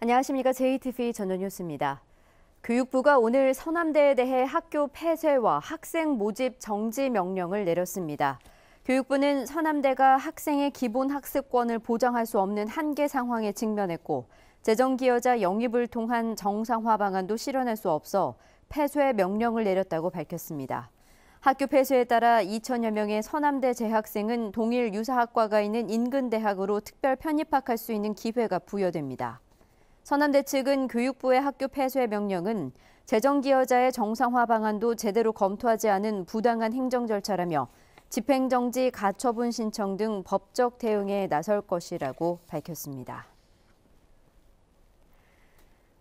안녕하십니까. JTV 전현뉴스입니다. 교육부가 오늘 서남대에 대해 학교 폐쇄와 학생 모집 정지 명령을 내렸습니다. 교육부는 서남대가 학생의 기본 학습권을 보장할 수 없는 한계 상황에 직면했고 재정 기여자 영입을 통한 정상화 방안도 실현할 수 없어 폐쇄 명령을 내렸다고 밝혔습니다. 학교 폐쇄에 따라 2천여 명의 서남대 재학생은 동일 유사학과가 있는 인근 대학으로 특별 편입학할 수 있는 기회가 부여됩니다. 서남대 측은 교육부의 학교 폐쇄 명령은 재정 기여자의 정상화 방안도 제대로 검토하지 않은 부당한 행정 절차라며 집행정지 가처분 신청 등 법적 대응에 나설 것이라고 밝혔습니다.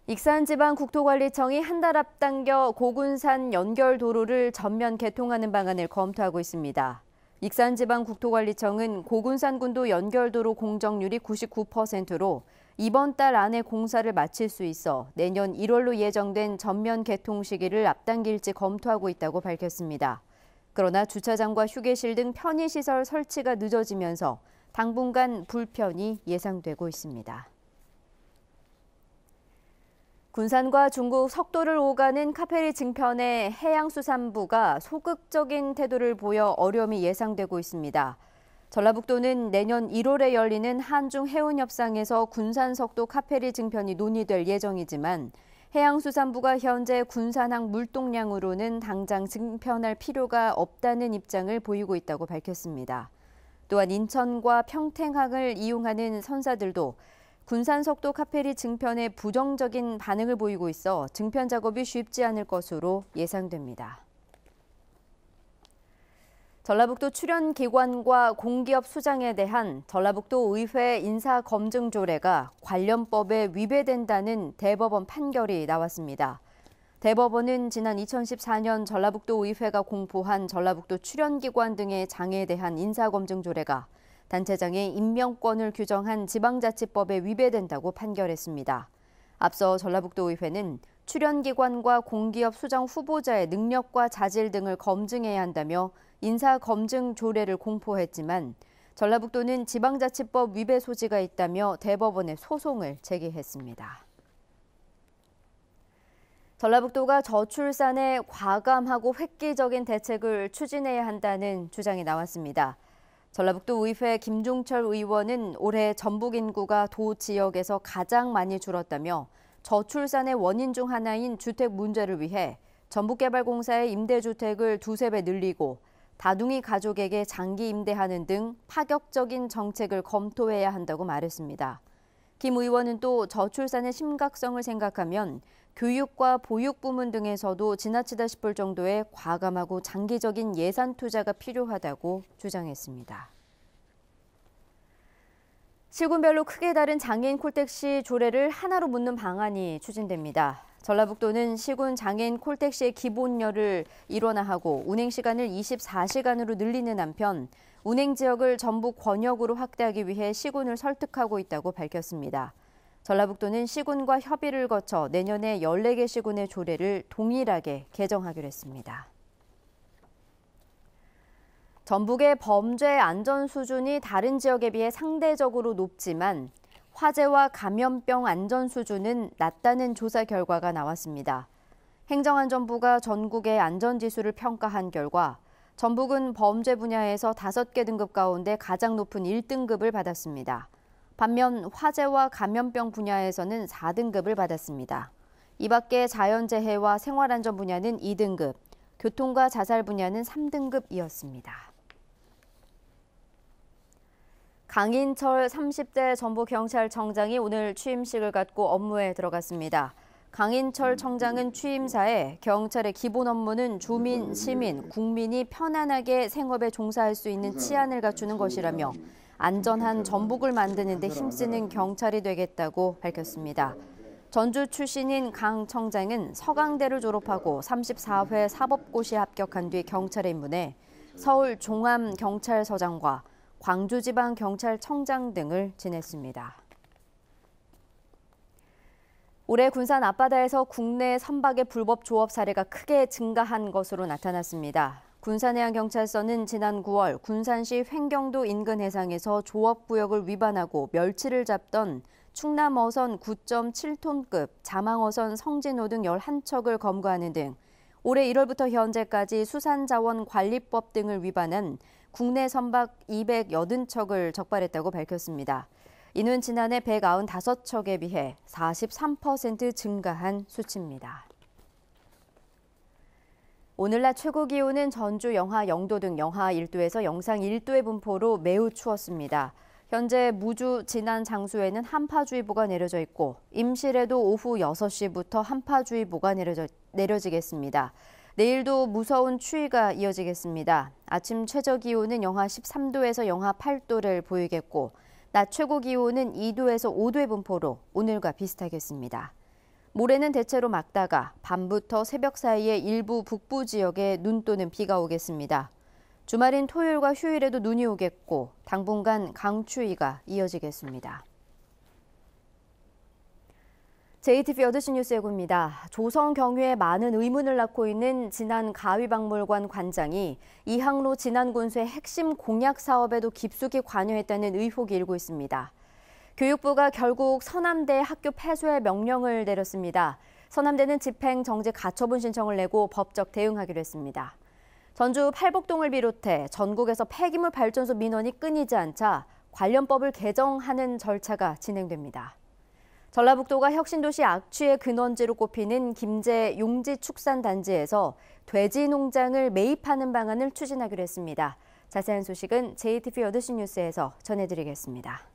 익산지방국토관리청이 한 달 앞당겨 고군산 연결도로를 전면 개통하는 방안을 검토하고 있습니다. 익산지방국토관리청은 고군산군도 연결도로 공정률이 99%로 이번 달 안에 공사를 마칠 수 있어 내년 1월로 예정된 전면 개통 시기를 앞당길지 검토하고 있다고 밝혔습니다. 그러나 주차장과 휴게실 등 편의시설 설치가 늦어지면서 당분간 불편이 예상되고 있습니다. 군산과 중국 석도를 오가는 카페리 증편의 해양수산부가 소극적인 태도를 보여 어려움이 예상되고 있습니다. 전라북도는 내년 1월에 열리는 한중 해운협상에서 군산 석도 카페리 증편이 논의될 예정이지만 해양수산부가 현재 군산항 물동량으로는 당장 증편할 필요가 없다는 입장을 보이고 있다고 밝혔습니다. 또한 인천과 평택항을 이용하는 선사들도 군산 석도 카페리 증편에 부정적인 반응을 보이고 있어 증편 작업이 쉽지 않을 것으로 예상됩니다. 전라북도 출연기관과 공기업 수장에 대한 전라북도 의회 인사검증 조례가 관련법에 위배된다는 대법원 판결이 나왔습니다. 대법원은 지난 2014년 전라북도 의회가 공포한 전라북도 출연기관 등의 장에 대한 인사검증 조례가 단체장의 임명권을 규정한 지방자치법에 위배된다고 판결했습니다. 앞서 전라북도 의회는 출연기관과 공기업 수장 후보자의 능력과 자질 등을 검증해야 한다며 인사검증 조례를 공포했지만 전라북도는 지방자치법 위배 소지가 있다며 대법원에 소송을 제기했습니다. 전라북도가 저출산에 과감하고 획기적인 대책을 추진해야 한다는 주장이 나왔습니다. 전라북도 의회 김종철 의원은 올해 전북 인구가 도 지역에서 가장 많이 줄었다며 저출산의 원인 중 하나인 주택 문제를 위해 전북개발공사의 임대주택을 두세 배 늘리고 다둥이 가족에게 장기 임대하는 등 파격적인 정책을 검토해야 한다고 말했습니다. 김 의원은 또 저출산의 심각성을 생각하면 교육과 보육 부문 등에서도 지나치다 싶을 정도의 과감하고 장기적인 예산 투자가 필요하다고 주장했습니다. 시군별로 크게 다른 장애인 콜택시 조례를 하나로 묶는 방안이 추진됩니다. 전라북도는 시군 장애인 콜택시의 기본료를 일원화하고 운행 시간을 24시간으로 늘리는 한편 운행 지역을 전북 권역으로 확대하기 위해 시군을 설득하고 있다고 밝혔습니다. 전라북도는 시군과 협의를 거쳐 내년에 14개 시군의 조례를 동일하게 개정하기로 했습니다. 전북의 범죄 안전 수준이 다른 지역에 비해 상대적으로 높지만 화재와 감염병 안전 수준은 낮다는 조사 결과가 나왔습니다. 행정안전부가 전국의 안전지수를 평가한 결과 전북은 범죄 분야에서 5개 등급 가운데 가장 높은 1등급을 받았습니다. 반면 화재와 감염병 분야에서는 4등급을 받았습니다. 이 밖에 자연재해와 생활안전 분야는 2등급, 교통과 자살 분야는 3등급이었습니다. 강인철 30대 전북경찰청장이 오늘 취임식을 갖고 업무에 들어갔습니다. 강인철 청장은 취임사에 경찰의 기본 업무는 주민, 시민, 국민이 편안하게 생업에 종사할 수 있는 치안을 갖추는 것이라며 안전한 전북을 만드는 데 힘쓰는 경찰이 되겠다고 밝혔습니다. 전주 출신인 강 청장은 서강대를 졸업하고 34회 사법고시에 합격한 뒤 경찰에 입문해 서울 종암경찰서장과 광주지방경찰청장 등을 지냈습니다. 올해 군산 앞바다에서 국내 선박의 불법 조업 사례가 크게 증가한 것으로 나타났습니다. 군산해양경찰서는 지난 9월 군산시 횡경도 인근 해상에서 조업구역을 위반하고 멸치를 잡던 충남 어선 9.7톤급, 자망 어선 성진호 등 11척을 검거하는 등 올해 1월부터 현재까지 수산자원관리법 등을 위반한 국내 선박 280척을 적발했다고 밝혔습니다. 이는 지난해 195척에 비해 43% 증가한 수치입니다. 오늘 낮 최고 기온은 전주 영하 0도 등 영하 1도에서 영상 1도의 분포로 매우 추웠습니다. 현재 무주 진안 장수에는 한파주의보가 내려져 있고 임실에도 오후 6시부터 한파주의보가 내려지겠습니다. 내일도 무서운 추위가 이어지겠습니다. 아침 최저 기온은 영하 13도에서 영하 8도를 보이겠고 낮 최고 기온은 2도에서 5도의 분포로 오늘과 비슷하겠습니다. 모레는 대체로 맑다가 밤부터 새벽 사이에 일부 북부 지역에 눈 또는 비가 오겠습니다. 주말인 토요일과 휴일에도 눈이 오겠고 당분간 강추위가 이어지겠습니다. JTBC 8시 뉴스 예고입니다. 조성 경유에 많은 의문을 낳고 있는 진안 가위박물관 관장이 이항로 진안군수의 핵심 공약 사업에도 깊숙이 관여했다는 의혹이 일고 있습니다. 교육부가 결국 서남대 학교 폐쇄의 명령을 내렸습니다. 서남대는 집행정지 가처분 신청을 내고 법적 대응하기로 했습니다. 전주 팔복동을 비롯해 전국에서 폐기물 발전소 민원이 끊이지 않자 관련법을 개정하는 절차가 진행됩니다. 전라북도가 혁신도시 악취의 근원지로 꼽히는 김제 용지축산단지에서 돼지 농장을 매입하는 방안을 추진하기로 했습니다. 자세한 소식은 JTBC 8시 뉴스에서 전해드리겠습니다.